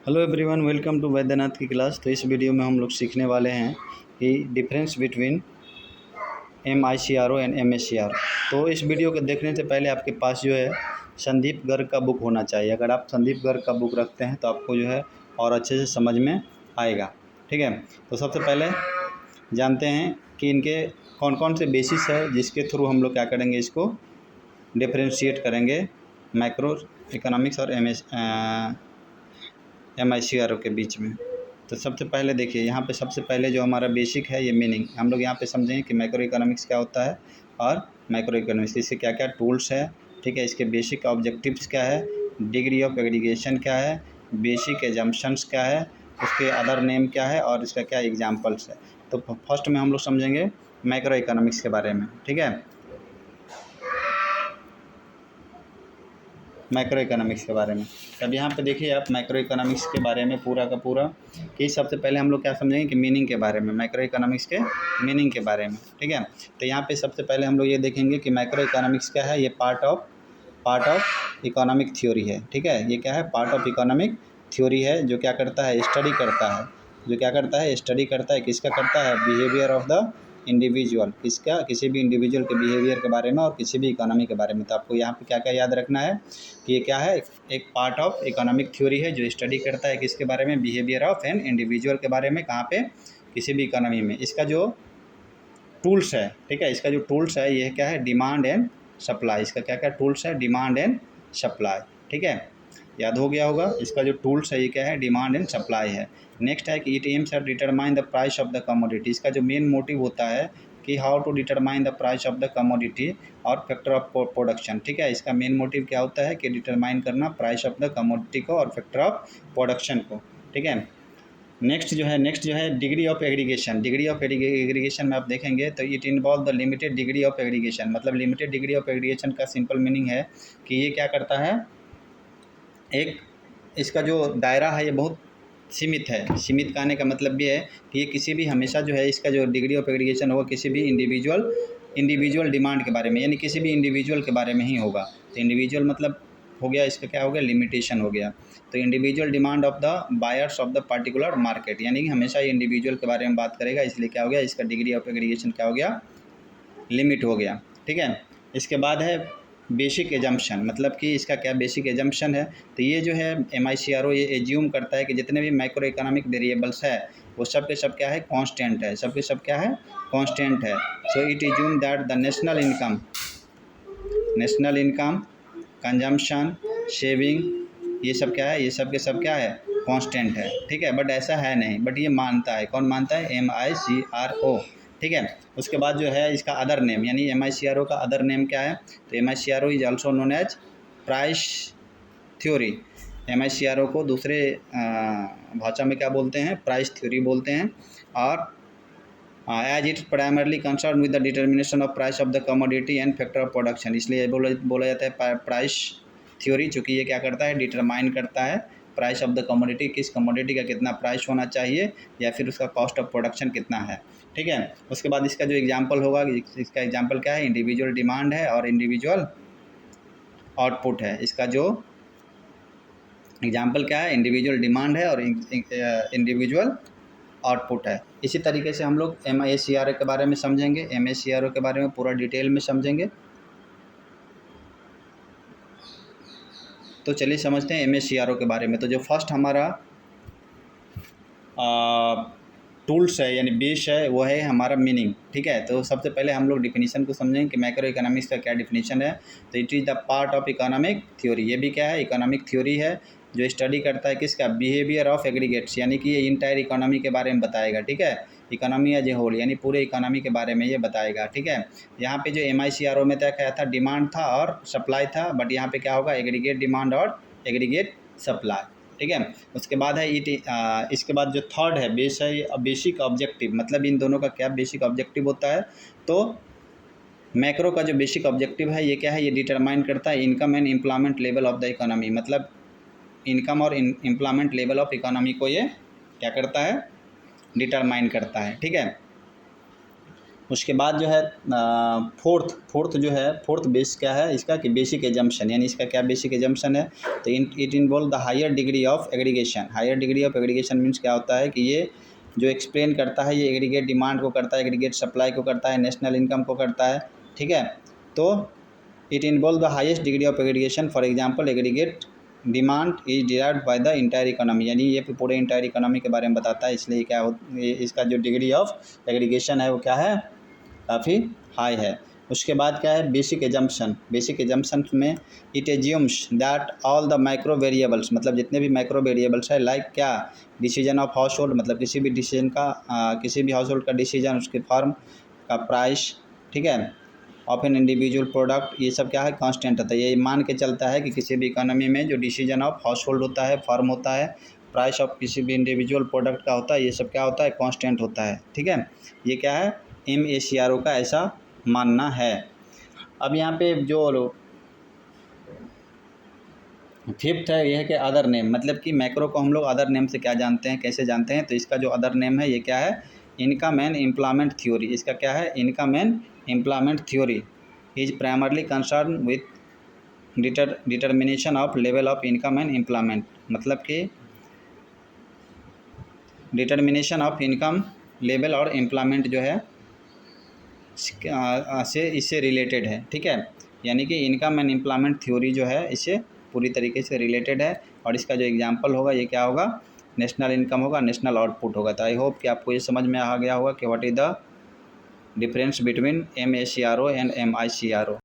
Hello everyone, welcome to Vaidyanath की class. तो इस वीडियो में हम लोग सीखने वाले हैं कि difference between MICRO and MSCRO। तो इस वीडियो को देखने से पहले आपके पास जो है संदीप गर्ग का बुक होना चाहिए। अगर आप संदीप गर्ग का बुक रखते हैं तो आपको जो है और अच्छे से समझ में आएगा। ठीक है, तो सबसे पहले जानते हैं कि इनके कौन कौन से बेसिस है जिसके थ्रू हम लोग क्या करेंगे, इसको डिफ्रेंशिएट करेंगे मैक्रो इकोनॉमिक्स और MICRO के बीच में। तो सबसे पहले देखिए, यहाँ पे सबसे पहले जो हमारा बेसिक है ये मीनिंग हम लोग यहाँ पे समझेंगे कि मैक्रो इकोनॉमिक्स क्या होता है और माइक्रो इकोनॉमिक्स इससे क्या क्या टूल्स है। ठीक है, इसके बेसिक ऑब्जेक्टिव्स क्या है, डिग्री ऑफ एग्रीगेशन क्या है, बेसिक एजम्पशंस क्या है, उसके अदर नेम क्या है और इसका क्या एग्जाम्पल्स है। तो फर्स्ट में हम लोग समझेंगे मैक्रो इकोनॉमिक्स के बारे में। ठीक है, मैक्रो इकोनॉमिक्स के बारे में। अब यहाँ पे देखिए आप मैक्रो इकोनॉमिक्स के बारे में पूरा का पूरा कि सबसे पहले हम लोग क्या समझेंगे कि मीनिंग के बारे में, मैक्रो इकोनॉमिक्स के मीनिंग के बारे में। ठीक है, तो यहाँ पे सबसे पहले हम लोग ये देखेंगे कि मैक्रो इकोनॉमिक्स क्या है। ये पार्ट ऑफ इकोनॉमिक थ्योरी है। ठीक है, ये क्या है, पार्ट ऑफ इकोनॉमिक थ्योरी है जो क्या करता है, स्टडी करता है। जो क्या करता है, स्टडी करता है। किसका करता है, बिहेवियर ऑफ द इंडिविजुअल। किसका, किसी भी इंडिविजुअल के बिहेवियर के बारे में और किसी भी इकोनॉमी के बारे में। तो आपको यहाँ पे क्या क्या याद रखना है कि ये क्या है, एक पार्ट ऑफ इकोनॉमिक थ्योरी है जो स्टडी करता है किसके बारे में, बिहेवियर ऑफ एन इंडिविजुअल के बारे में। कहाँ पे, किसी भी इकोनॉमी में। इसका जो टूल्स है, ठीक है, इसका जो टूल्स है ये क्या है, डिमांड एंड सप्लाई। इसका क्या क्या टूल्स है, डिमांड एंड सप्लाई। ठीक है, याद हो गया होगा। इसका जो टूल्स है ये क्या है, डिमांड एंड सप्लाई है। नेक्स्ट है कि it aims at determine the price of the commodity. इसका जो मेन मोटिव होता है कि how to determine the price of the commodity और फैक्टर ऑफ प्रोडक्शन। ठीक है, इसका मेन मोटिव क्या होता है कि डिटरमाइन करना प्राइस ऑफ द कमोडिटी को और फैक्टर ऑफ प्रोडक्शन को। ठीक है, नेक्स्ट जो है degree of aggregation. Degree of aggregation में आप देखेंगे तो it involve the limited degree of aggregation. मतलब लिमिटेड डिग्री ऑफ एग्रीगेशन का सिंपल मीनिंग है कि ये क्या करता है, एक इसका जो दायरा है ये बहुत सीमित है। सीमित कहने का मतलब ये है कि ये किसी भी हमेशा जो है इसका जो डिग्री ऑफ एग्रीगेशन होगा किसी भी इंडिविजुअल डिमांड के बारे में, यानी किसी भी इंडिविजुअल के बारे में ही होगा। तो इंडिविजुअल मतलब हो गया, इसका क्या हो गया, लिमिटेशन हो गया। तो individual demand of the buyers of the particular market, यानी कि हमेशा ये इंडिविजुअल के बारे में बात करेगा, इसलिए क्या हो गया, इसका डिग्री ऑफ एग्रीगेशन क्या हो गया, लिमिट हो गया। ठीक है, इसके बाद है बेसिक एजम्पशन। मतलब कि इसका क्या बेसिक एजम्पशन है, तो ये जो है MICRO ये एज्यूम करता है कि जितने भी माइक्रो इकोनॉमिक वेरिएबल्स है वो सब के सब क्या है, कांस्टेंट है। सब के सब क्या है, कांस्टेंट है। So it assume that the national income consumption saving ये सब क्या है, ये सब के सब क्या है, कांस्टेंट है। ठीक है, बट ऐसा है नहीं, बट ये मानता है। कौन मानता है, MICRO। ठीक है, उसके बाद जो है इसका अदर नेम, यानी MICRO का अदर नेम क्या है, तो MICRO is also known as price theory. MICRO को दूसरे भाषा में क्या बोलते हैं, प्राइस थ्योरी बोलते हैं। और as it primarily concern with the determination of price of the commodity and factor of production. इसलिए बोला जाता है प्राइस थ्योरी, चूँकि ये क्या करता है, डिटरमाइन करता है प्राइस ऑफ द कमोडिटी, किस कमोडिटी का कितना प्राइस होना चाहिए या फिर उसका कॉस्ट ऑफ प्रोडक्शन कितना है। ठीक है, उसके बाद इसका जो एग्जांपल होगा, इसका एग्जांपल क्या है, इंडिविजुअल डिमांड है और इंडिविजुअल आउटपुट है। इसका जो एग्जांपल क्या है, इंडिविजुअल डिमांड है और इंडिविजुअल आउटपुट है। इसी तरीके से हम लोग MICRO के बारे में समझेंगे, MICRO के बारे में पूरा डिटेल में समझेंगे। तो चलिए समझते हैं MICRO के बारे में। तो जो फर्स्ट हमारा टूल्स है यानी बेस है वो है हमारा मीनिंग। ठीक है, तो सबसे पहले हम लोग डिफिनीशन को समझेंगे कि मैक्रो इकोनॉमिक्स का क्या डिफिनीशन है। तो it is the part of economic theory. ये भी क्या है, इकोनॉमिक थ्योरी है जो स्टडी करता है किसका, बिहेवियर ऑफ एग्रीगेट्स, यानी कि ये इंटायर इकोनॉमी के बारे में बताएगा। ठीक है, इकोनॉमी एज ए होल यानी पूरे इकोनॉमी के बारे में ये बताएगा। ठीक है, यहाँ पे जो MICRO में क्या था, डिमांड था और सप्लाई था, बट यहाँ पे क्या होगा, एग्रीगेट डिमांड और एग्रीगेट सप्लाई। ठीक है, उसके बाद है इसके बाद जो थर्ड है बेस है बेसिक ऑब्जेक्टिव। मतलब इन दोनों का क्या बेसिक ऑब्जेक्टिव होता है, तो मैक्रो का जो बेसिक ऑब्जेक्टिव है ये क्या है, ये डिटरमाइन करता है income and employment level of the economy. मतलब इनकम और एम्प्लॉयमेंट लेवल ऑफ इकोनॉमी को ये क्या करता है, डिटरमाइन करता है। ठीक है, उसके बाद जो है फोर्थ बेस क्या है इसका कि बेसिक एजम्पशन, यानी इसका क्या बेसिक एजम्पशन है, तो it involve the higher degree of aggregation. Higher degree of aggregation means क्या होता है कि ये जो एक्सप्लेन करता है, ये एग्रीगेट डिमांड को करता है, एग्रीगेट सप्लाई को करता है, नेशनल इनकम को करता है, ठीक है। तो it involve the highest degree of aggregation, for example aggregate demand is derived by the entire economy, यानी ये पूरे इंटायर इकोनॉमी के बारे में बताता है, इसलिए क्या हो इसका जो डिग्री ऑफ एग्रीगेशन है वो क्या है, काफ़ी हाई है। उसके बाद क्या है बेसिक एजम्पशन। बेसिक एजम्पशन में it assumes that all the micro variables, मतलब जितने भी माइक्रो वेरिएबल्स है, लाइक क्या डिसीजन ऑफ हाउस होल्ड, मतलब किसी भी डिसीजन का किसी भी हाउस होल्ड का डिसीजन, उसके फर्म का प्राइस, ठीक है, ऑफ एन इंडिविजुअल प्रोडक्ट, ये सब क्या है कांस्टेंट होता है। ये मान के चलता है कि किसी भी इकोनॉमी में जो डिसीजन ऑफ हाउस होल्ड होता है, फर्म होता है, प्राइस ऑफ किसी भी इंडिविजुअल प्रोडक्ट का होता है, ये सब क्या होता है कांस्टेंट होता है, ठीक है। ये क्या है MACRO का ऐसा मानना है। अब यहाँ पे जो फिफ्थ है ये है कि अदर नेम, मतलब कि मैक्रो को हम लोग अदर नेम से क्या जानते हैं, कैसे जानते हैं, तो इसका जो अदर नेम है ये क्या है इनकम एंड एम्प्लॉयमेंट थ्योरी। इसका क्या है income and employment theory is primarily concern with determination of level of income and employment, मतलब कि डिटर्मिनेशन ऑफ इनकम लेवल और एम्प्लॉयमेंट जो है से इससे रिलेटेड है, ठीक है। यानी कि इनकम एंड एम्प्लॉयमेंट थ्योरी जो है इससे पूरी तरीके से रिलेटेड है, और इसका जो एग्जांपल होगा ये क्या होगा नेशनल इनकम होगा, नेशनल आउटपुट होगा। तो आई होप कि आपको ये समझ में आ गया होगा कि what is the difference between MACRO and MICRO।